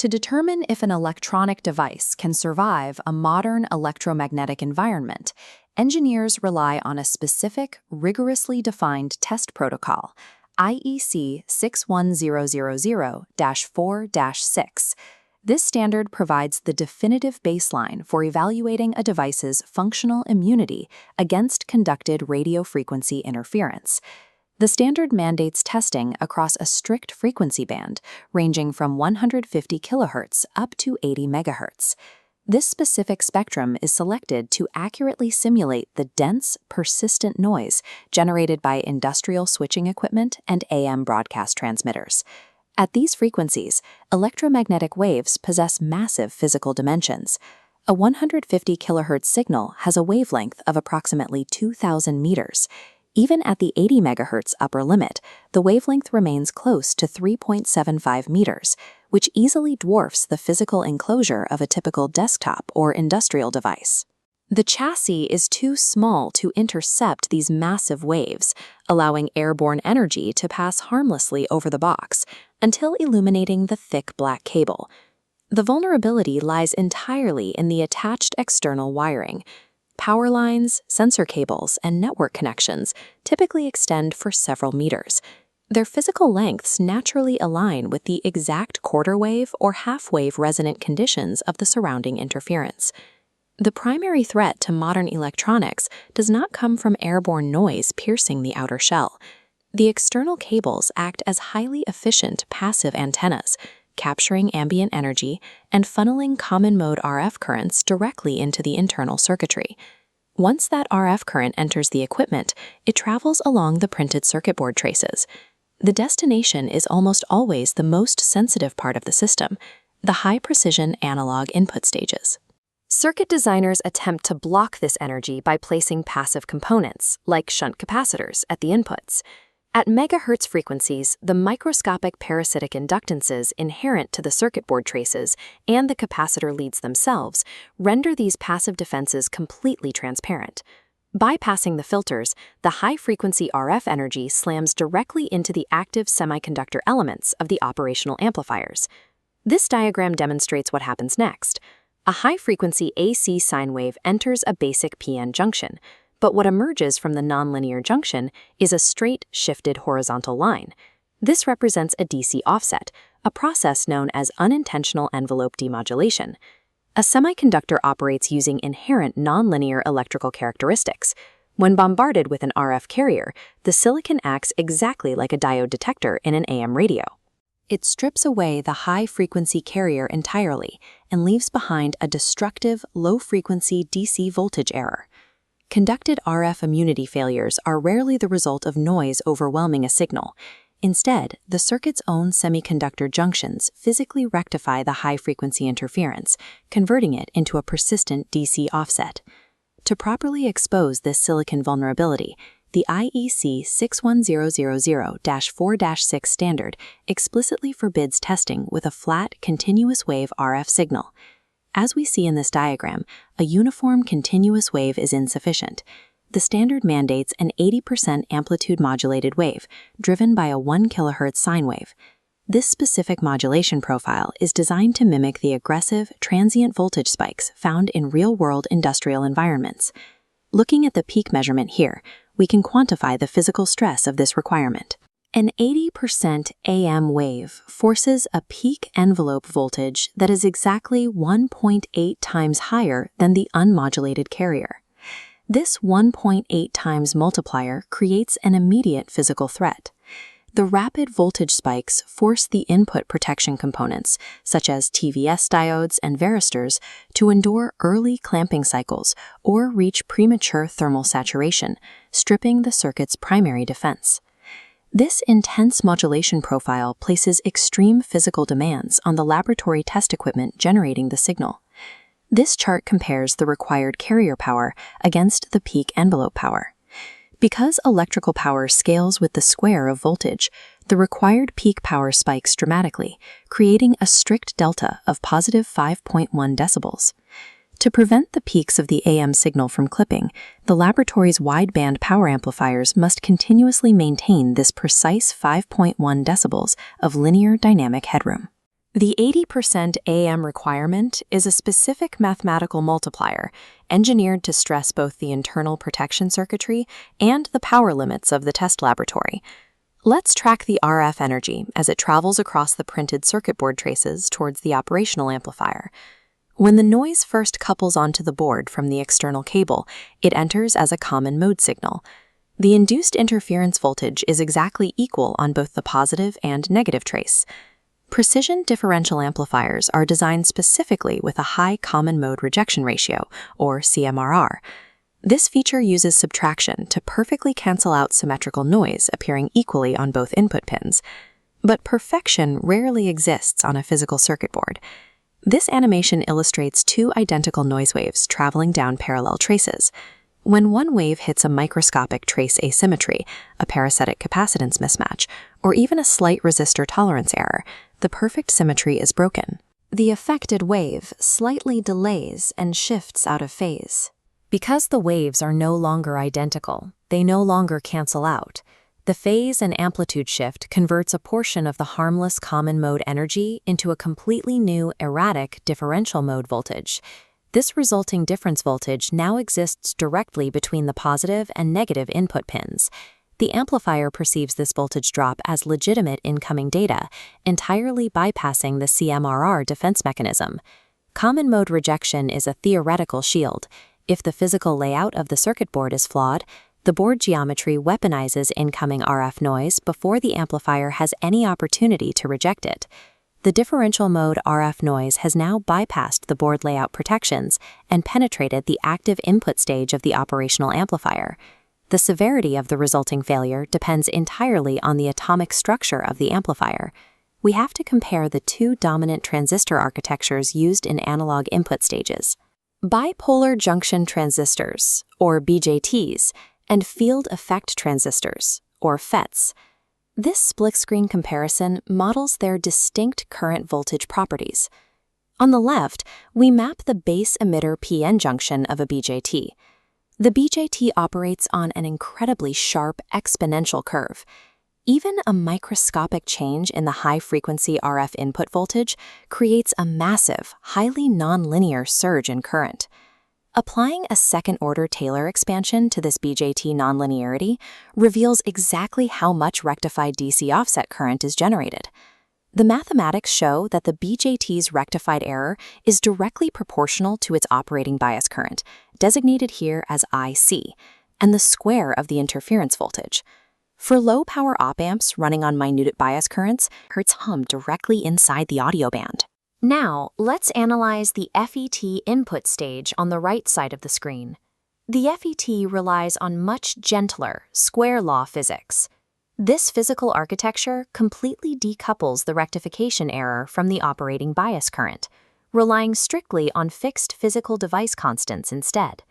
To determine if an electronic device can survive a modern electromagnetic environment, engineers rely on a specific, rigorously defined test protocol, IEC 61000-4-6. This standard provides the definitive baseline for evaluating a device's functional immunity against conducted radio frequency interference. The standard mandates testing across a strict frequency band ranging from 150 kHz up to 80 MHz. This specific spectrum is selected to accurately simulate the dense, persistent noise generated by industrial switching equipment and AM broadcast transmitters. At these frequencies, electromagnetic waves possess massive physical dimensions. A 150 kHz signal has a wavelength of approximately 2,000 meters. Even at the 80 MHz upper limit, the wavelength remains close to 3.75 meters, which easily dwarfs the physical enclosure of a typical desktop or industrial device. The chassis is too small to intercept these massive waves, allowing airborne energy to pass harmlessly over the box until illuminating the thick black cable. The vulnerability lies entirely in the attached external wiring. Power lines, sensor cables, and network connections typically extend for several meters. Their physical lengths naturally align with the exact quarter-wave or half-wave resonant conditions of the surrounding interference. The primary threat to modern electronics does not come from airborne noise piercing the outer shell. The external cables act as highly efficient passive antennas, capturing ambient energy and funneling common-mode RF currents directly into the internal circuitry. Once that RF current enters the equipment, it travels along the printed circuit board traces. The destination is almost always the most sensitive part of the system, the high-precision analog input stages. Circuit designers attempt to block this energy by placing passive components, like shunt capacitors, at the inputs. At megahertz frequencies, the microscopic parasitic inductances inherent to the circuit board traces and the capacitor leads themselves render these passive defenses completely transparent. Bypassing the filters, the high-frequency RF energy slams directly into the active semiconductor elements of the operational amplifiers. This diagram demonstrates what happens next. A high-frequency AC sine wave enters a basic PN junction, but what emerges from the nonlinear junction is a straight, shifted horizontal line. This represents a DC offset, a process known as unintentional envelope demodulation. A semiconductor operates using inherent nonlinear electrical characteristics. When bombarded with an RF carrier, the silicon acts exactly like a diode detector in an AM radio. It strips away the high-frequency carrier entirely and leaves behind a destructive, low-frequency DC voltage error. Conducted RF immunity failures are rarely the result of noise overwhelming a signal. Instead, the circuit's own semiconductor junctions physically rectify the high-frequency interference, converting it into a persistent DC offset. To properly expose this silicon vulnerability, the IEC 61000-4-6 standard explicitly forbids testing with a flat, continuous wave RF signal. As we see in this diagram, a uniform continuous wave is insufficient. The standard mandates an 80% amplitude modulated wave, driven by a 1 kHz sine wave. This specific modulation profile is designed to mimic the aggressive, transient voltage spikes found in real-world industrial environments. Looking at the peak measurement here, we can quantify the physical stress of this requirement. An 80% AM wave forces a peak envelope voltage that is exactly 1.8 times higher than the unmodulated carrier. This 1.8 times multiplier creates an immediate physical threat. The rapid voltage spikes force the input protection components, such as TVS diodes and varistors, to endure early clamping cycles or reach premature thermal saturation, stripping the circuit's primary defense. This intense modulation profile places extreme physical demands on the laboratory test equipment generating the signal. This chart compares the required carrier power against the peak envelope power. Because electrical power scales with the square of voltage, the required peak power spikes dramatically, creating a strict delta of positive 5.1 decibels. To prevent the peaks of the AM signal from clipping, the laboratory's wideband power amplifiers must continuously maintain this precise 5.1 decibels of linear dynamic headroom. The 80% AM requirement is a specific mathematical multiplier engineered to stress both the internal protection circuitry and the power limits of the test laboratory. Let's track the RF energy as it travels across the printed circuit board traces towards the operational amplifier. When the noise first couples onto the board from the external cable, it enters as a common mode signal. The induced interference voltage is exactly equal on both the positive and negative trace. Precision differential amplifiers are designed specifically with a high common mode rejection ratio, or CMRR. This feature uses subtraction to perfectly cancel out symmetrical noise appearing equally on both input pins. But perfection rarely exists on a physical circuit board. This animation illustrates two identical noise waves traveling down parallel traces. When one wave hits a microscopic trace asymmetry, a parasitic capacitance mismatch, or even a slight resistor tolerance error, the perfect symmetry is broken. The affected wave slightly delays and shifts out of phase. Because the waves are no longer identical, they no longer cancel out. The phase and amplitude shift converts a portion of the harmless common mode energy into a completely new erratic differential mode voltage. This resulting difference voltage now exists directly between the positive and negative input pins. The amplifier perceives this voltage drop as legitimate incoming data, entirely bypassing the CMRR defense mechanism. Common mode rejection is a theoretical shield. If the physical layout of the circuit board is flawed, the board geometry weaponizes incoming RF noise before the amplifier has any opportunity to reject it. The differential mode RF noise has now bypassed the board layout protections and penetrated the active input stage of the operational amplifier. The severity of the resulting failure depends entirely on the atomic structure of the amplifier. We have to compare the two dominant transistor architectures used in analog input stages: bipolar junction transistors, or BJTs, and field effect transistors, or FETs. This split-screen comparison models their distinct current voltage properties. On the left, we map the base emitter PN junction of a BJT. The BJT operates on an incredibly sharp exponential curve. Even a microscopic change in the high-frequency RF input voltage creates a massive, highly nonlinear surge in current. Applying a second-order Taylor expansion to this BJT nonlinearity reveals exactly how much rectified DC offset current is generated. The mathematics show that the BJT's rectified error is directly proportional to its operating bias current, designated here as IC, and the square of the interference voltage. For low-power op-amps running on minute bias currents, Hertz hum directly inside the audio band. Now, let's analyze the FET input stage on the right side of the screen. The FET relies on much gentler, square law physics. This physical architecture completely decouples the rectification error from the operating bias current, relying strictly on fixed physical device constants instead.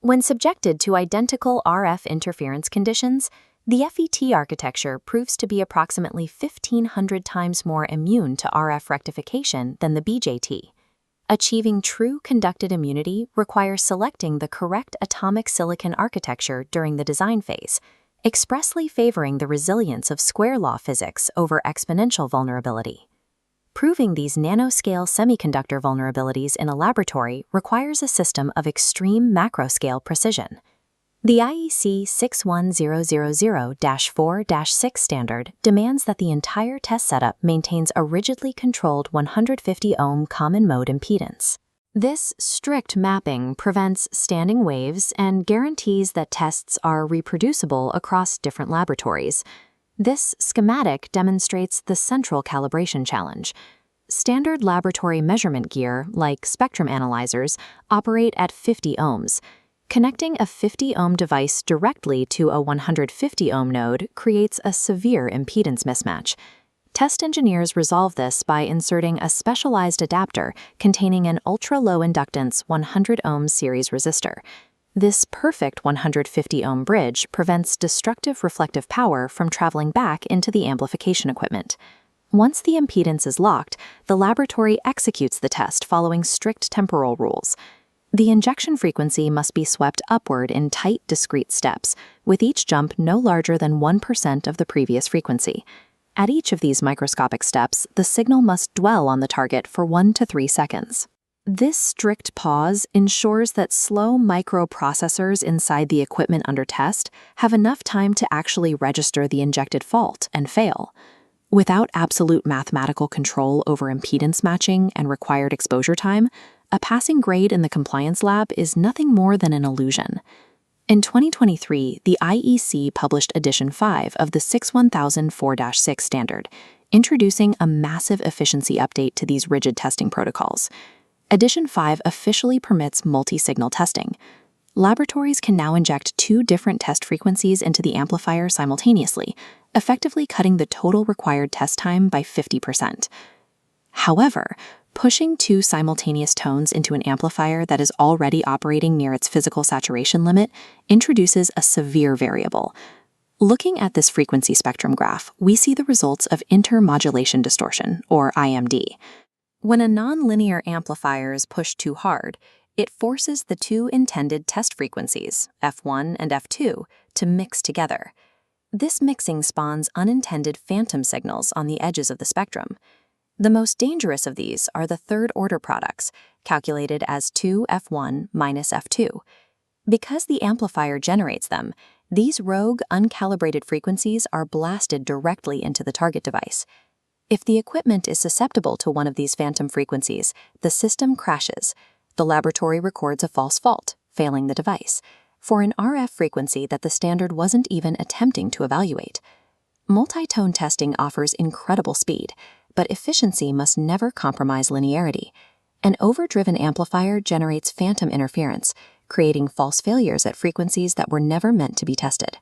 When subjected to identical RF interference conditions, the FET architecture proves to be approximately 1,500 times more immune to RF rectification than the BJT. Achieving true conducted immunity requires selecting the correct atomic silicon architecture during the design phase, expressly favoring the resilience of square law physics over exponential vulnerability. Proving these nanoscale semiconductor vulnerabilities in a laboratory requires a system of extreme macroscale precision. The IEC 61000-4-6 standard demands that the entire test setup maintains a rigidly controlled 150-ohm common mode impedance. This strict mapping prevents standing waves and guarantees that tests are reproducible across different laboratories. This schematic demonstrates the central calibration challenge. Standard laboratory measurement gear, like spectrum analyzers, operate at 50 ohms. Connecting a 50-ohm device directly to a 150-ohm node creates a severe impedance mismatch. Test engineers resolve this by inserting a specialized adapter containing an ultra-low inductance 100-ohm series resistor. This perfect 150-ohm bridge prevents destructive reflective power from traveling back into the amplification equipment. Once the impedance is locked, the laboratory executes the test following strict temporal rules. The injection frequency must be swept upward in tight, discrete steps, with each jump no larger than 1% of the previous frequency. At each of these microscopic steps, the signal must dwell on the target for 1 to 3 seconds. This strict pause ensures that slow microprocessors inside the equipment under test have enough time to actually register the injected fault and fail. Without absolute mathematical control over impedance matching and required exposure time, a passing grade in the compliance lab is nothing more than an illusion. In 2023, the IEC published Edition 5 of the 61004-6 standard, introducing a massive efficiency update to these rigid testing protocols. Edition 5 officially permits multi-signal testing. Laboratories can now inject 2 different test frequencies into the amplifier simultaneously, effectively cutting the total required test time by 50%. However, pushing 2 simultaneous tones into an amplifier that is already operating near its physical saturation limit introduces a severe variable. Looking at this frequency spectrum graph, we see the results of intermodulation distortion, or IMD. When a nonlinear amplifier is pushed too hard, it forces the 2 intended test frequencies, F1 and F2, to mix together. This mixing spawns unintended phantom signals on the edges of the spectrum. The most dangerous of these are the third-order products, calculated as 2F1 minus F2. Because the amplifier generates them, these rogue, uncalibrated frequencies are blasted directly into the target device. If the equipment is susceptible to one of these phantom frequencies, the system crashes. The laboratory records a false fault, failing the device, for an RF frequency that the standard wasn't even attempting to evaluate. Multi-tone testing offers incredible speed, but efficiency must never compromise linearity. An overdriven amplifier generates phantom interference, creating false failures at frequencies that were never meant to be tested.